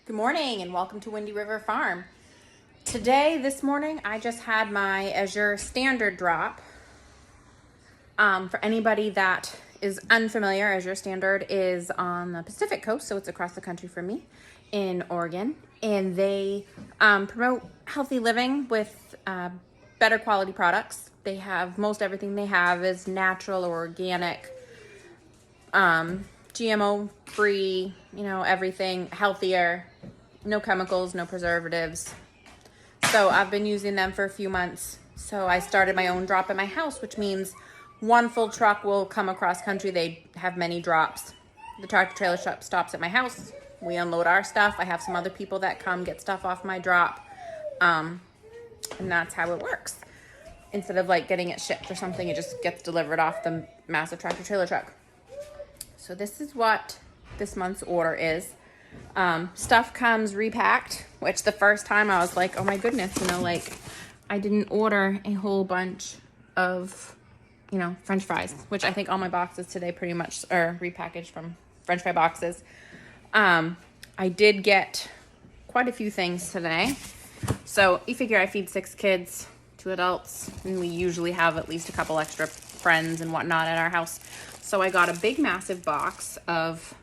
Good morning and welcome to Windy River Farm. This morning, I just had my Azure Standard drop. For anybody that is unfamiliar, Azure Standard is on the Pacific Coast, so it's across the country from me in Oregon. And they promote healthy living with better quality products. They have most everything they have is natural or organic, GMO free, everything healthier, no chemicals, no preservatives. So I've been using them for a few months. So I started my own drop at my house, which means one full truck will come across country. They have many drops. The tractor trailer shop stops at my house. We unload our stuff. I have some other people that come get stuff off my drop. And that's how it works. Instead of like getting it shipped or something, it just gets delivered off the massive tractor trailer truck. So this is what this month's order is. Stuff comes repacked, which the first time I was like, oh my goodness, I didn't order a whole bunch of, French fries, which I think all my boxes today pretty much are repackaged from French fry boxes. I did get quite a few things today. So you figure I feed 6 kids, 2 adults, and we usually have at least a couple extra friends and whatnot at our house. So I got a big, massive box of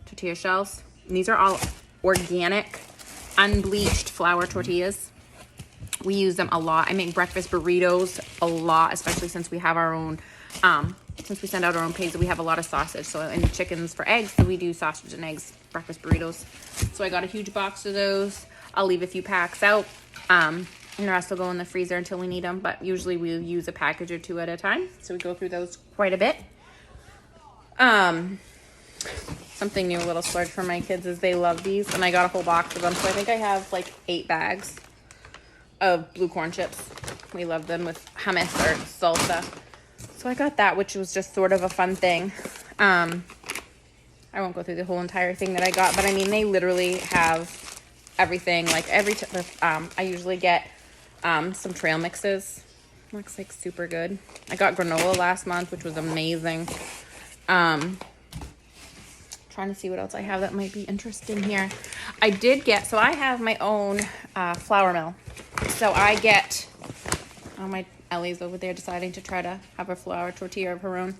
tortilla shells. And these are all organic, unbleached flour tortillas. We use them a lot. I make breakfast burritos a lot, especially since we have our own, since we send out our own pigs, we have a lot of sausage. So, and chickens for eggs, so we do sausage and eggs breakfast burritos. So I got a huge box of those. I'll leave a few packs out. And the rest will go in the freezer until we need them. But usually we'll use a package or 2 at a time. So we go through those quite a bit. Something new, a little splurge for my kids is they love these. And I got a whole box of them. So I think I have like 8 bags of blue corn chips. We love them with hummus or salsa. So I got that, which was just sort of a fun thing. I won't go through the whole entire thing that I got. But I mean, they literally have everything. Like I usually get some trail mixes. Looks like super good. I got granola last month, which was amazing. Trying to see what else I have that might be interesting here. I have my own flour mill. So I get, my Ellie's over there deciding to try to have a flour tortilla of her own.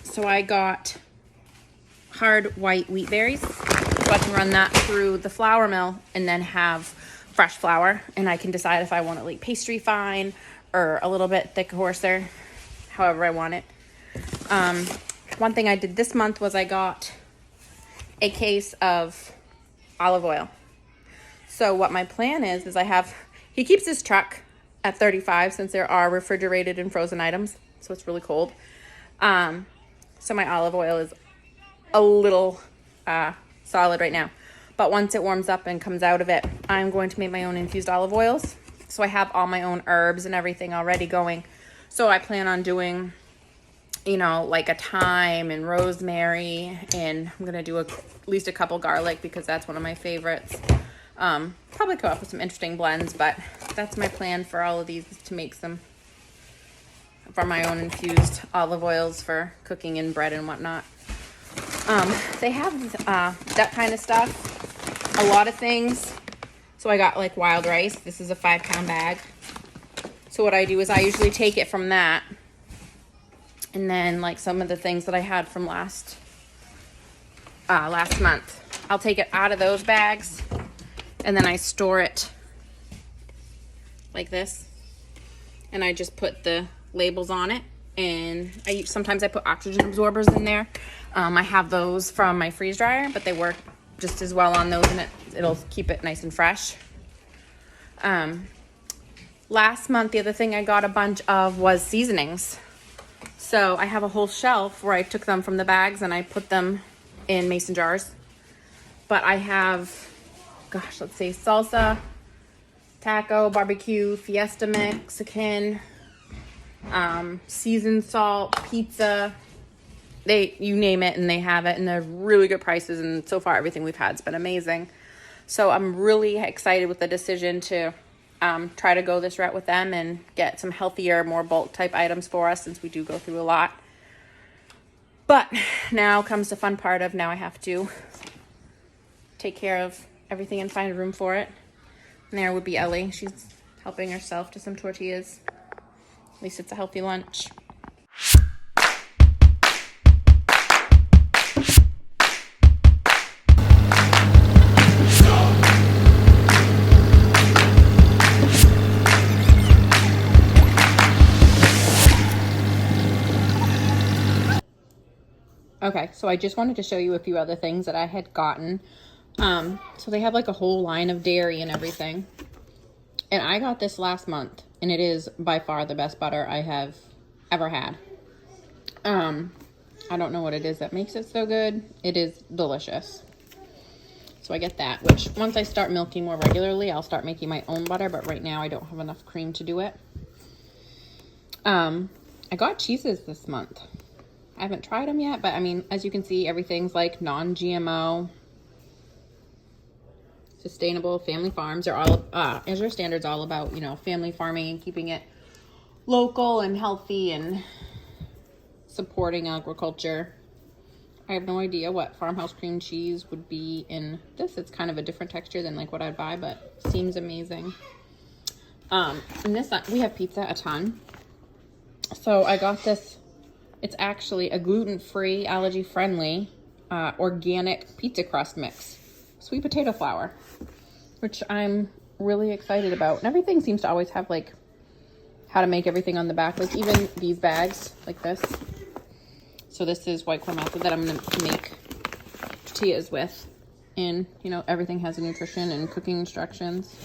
So I got hard white wheat berries. So I can run that through the flour mill and then have fresh flour. And I can decide if I want it like pastry fine or a little bit thick, coarser, however I want it. One thing I did this month was I got a case of olive oil. So what my plan is he keeps his truck at 35 since there are refrigerated and frozen items. So it's really cold. So my olive oil is a little solid right now. But once it warms up and comes out of it, I'm going to make my own infused olive oils. So I have all my own herbs and everything already going. So I plan on doing, like a thyme and rosemary, and I'm going to do at least a couple garlic because that's one of my favorites. Probably come up with some interesting blends, but that's my plan for all of these, is to make some for my own infused olive oils for cooking in bread and whatnot. They have that kind of stuff, a lot of things. So I got like wild rice. This is a 5-pound bag. So what I do is I usually take it from that. And then like some of the things that I had from last month, I'll take it out of those bags and then I store it like this. And I just put the labels on it. And sometimes I put oxygen absorbers in there. I have those from my freeze dryer, but they work just as well on those, and it'll keep it nice and fresh. Last month, the other thing I got a bunch of was seasonings. So I have a whole shelf where I took them from the bags and I put them in mason jars. But I have, let's see, salsa, taco, barbecue, fiesta Mexican, seasoned salt, pizza. You name it and they have it, and they're really good prices. And so far, everything we've had has been amazing. So I'm really excited with the decision to try to go this route with them and get some healthier, more bulk type items for us, since we do go through a lot. But now comes the fun part of now I have to take care of everything and find room for it. And there would be Ellie. She's helping herself to some tortillas. At least it's a healthy lunch. Okay, so I just wanted to show you a few other things that I had gotten. So they have like a whole line of dairy and everything. And I got this last month, and it is by far the best butter I have ever had. I don't know what it is that makes it so good. It is delicious. So I get that, which once I start milking more regularly, I'll start making my own butter, but right now I don't have enough cream to do it. I got cheeses this month. I haven't tried them yet, but I mean, as you can see, everything's like non-GMO, sustainable, family farms. They're all, Azure Standard's all about, you know, family farming and keeping it local and healthy and supporting agriculture. I have no idea what farmhouse cream cheese would be in this. It's kind of a different texture than like what I'd buy, but seems amazing. And this, we have pizza a ton. So I got this. It's actually a gluten-free, allergy-friendly, organic pizza crust mix. Sweet potato flour, which I'm really excited about. And everything seems to always have like how to make everything on the back. Like even these bags like this. So this is white corn method that I'm going to make tortillas with. And, you know, everything has a nutrition and cooking instructions.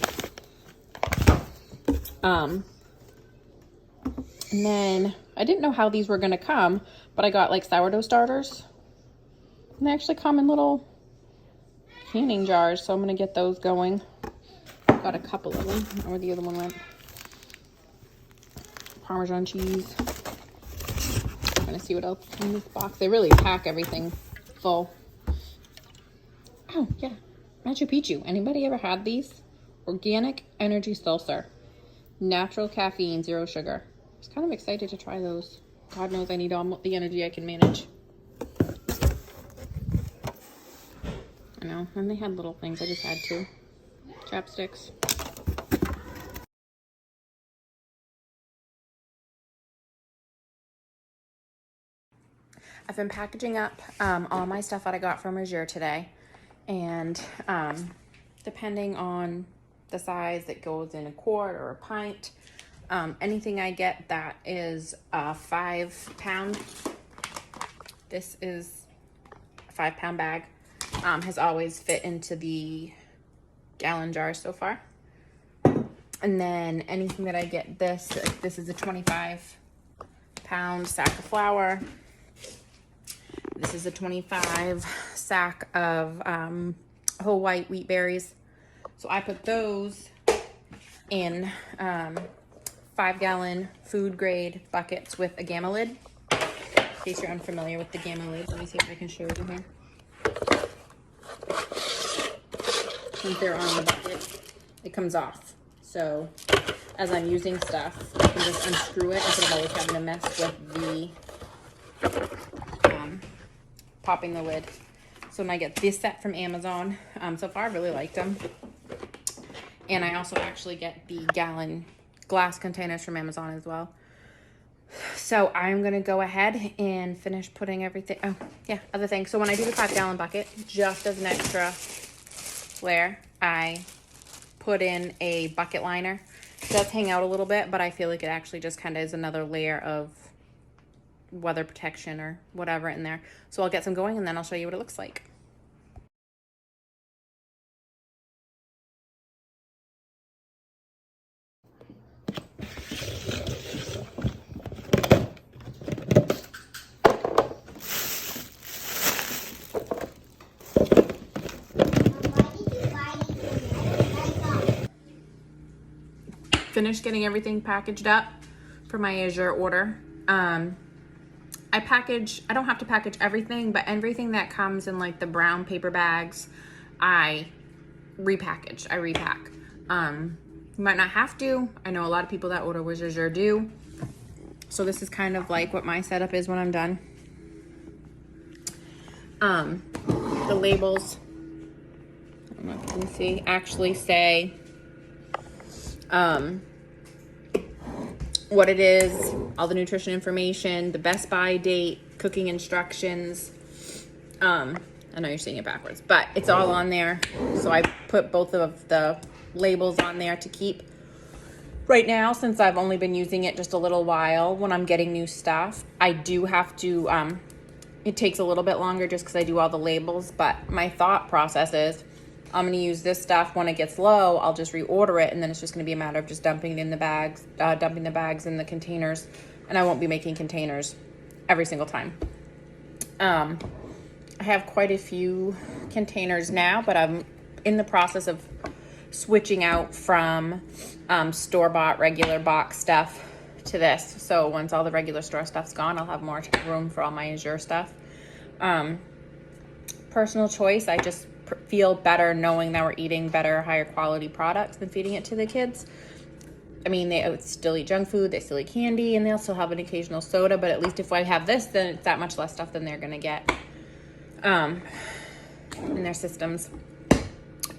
And then I didn't know how these were going to come, but I got like sourdough starters. And they actually come in little canning jars, so I'm going to get those going. Got a couple of them. I don't know where the other one went. Parmesan cheese. I'm going to see what else is in this box. They really pack everything full. Oh, yeah. Machu Picchu. Anybody ever had these? Organic energy seltzer. Natural caffeine, zero sugar. I was kind of excited to try those. God knows I need all the energy I can manage. I know. And they had little things. I just had to. Chapsticks. I've been packaging up all my stuff that I got from Azure today. And depending on the size, it goes in a quart or a pint. Anything I get that is a 5 pound, this is a 5 pound bag, has always fit into the gallon jar so far. And then anything that I get this is a 25 pound sack of flour. This is a 25 sack of whole white wheat berries. So I put those in 5 gallon food grade buckets with a gamma lid. In case you're unfamiliar with the gamma lid, let me see if I can show you here. Since they're on the bucket, it comes off. So as I'm using stuff, I can just unscrew it instead of always having to mess with the popping the lid. So when I get this set from Amazon, so far I really liked them. And I also actually get the gallon glass containers from Amazon as well. So I'm going to go ahead and finish putting everything. Oh, yeah, other thing. So when I do the 5 gallon bucket, just as an extra layer, I put in a bucket liner. It does hang out a little bit, but I feel like it actually just kind of is another layer of weather protection or whatever in there. So I'll get some going and then I'll show you what it looks like. Finished getting everything packaged up for my Azure order. I don't have to package everything, but everything that comes in like the brown paper bags, I repackage, I repack. You might not have to. I know a lot of people that order with Azure do. So this is kind of like what my setup is when I'm done. The labels, I don't know if you can see, actually say what it is, all the nutrition information, the best by date, cooking instructions. I know you're seeing it backwards, but it's all on there. So I put both of the labels on there to keep right now, since I've only been using it just a little while. When I'm getting new stuff, I do have to, it takes a little bit longer just because I do all the labels, but my thought process is I'm going to use this stuff. When it gets low, I'll just reorder it, and then it's just going to be a matter of just dumping it in the bags, dumping the bags in the containers, and I won't be making containers every single time. I have quite a few containers now, but I'm in the process of switching out from store-bought regular box stuff to this. So once all the regular store stuff's gone, I'll have more room for all my Azure stuff. Personal choice, I just feel better knowing that we're eating better, higher quality products than feeding it to the kids. I mean, they still eat junk food, they still eat candy, and they'll still have an occasional soda, but at least if I have this, then it's that much less stuff than they're gonna get in their systems.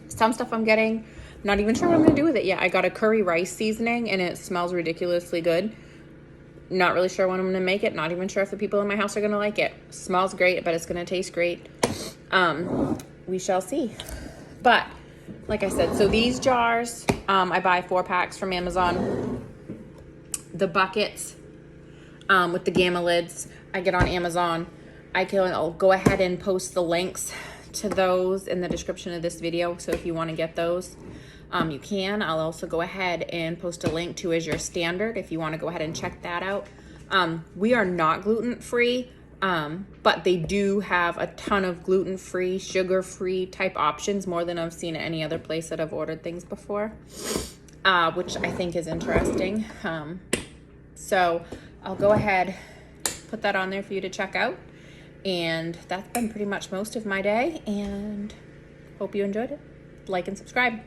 Some stuff I'm getting, I'm not even sure what I'm gonna do with it yet. I got a curry rice seasoning and it smells ridiculously good. Not really sure when I'm gonna make it. Not even sure if the people in my house are gonna like it. Smells great, but it's gonna taste great. We shall see. But like I said, so these jars, I buy 4 packs from Amazon. The buckets with the gamma lids, I get on Amazon. I'll go ahead and post the links to those in the description of this video. So if you want to get those, you can. I'll also go ahead and post a link to Azure Standard if you want to go ahead and check that out. We are not gluten-free, but they do have a ton of gluten-free, sugar-free type options, more than I've seen at any other place that I've ordered things before, which I think is interesting. So I'll go ahead, put that on there for you to check out. And that's been pretty much most of my day, and hope you enjoyed it. Like and subscribe.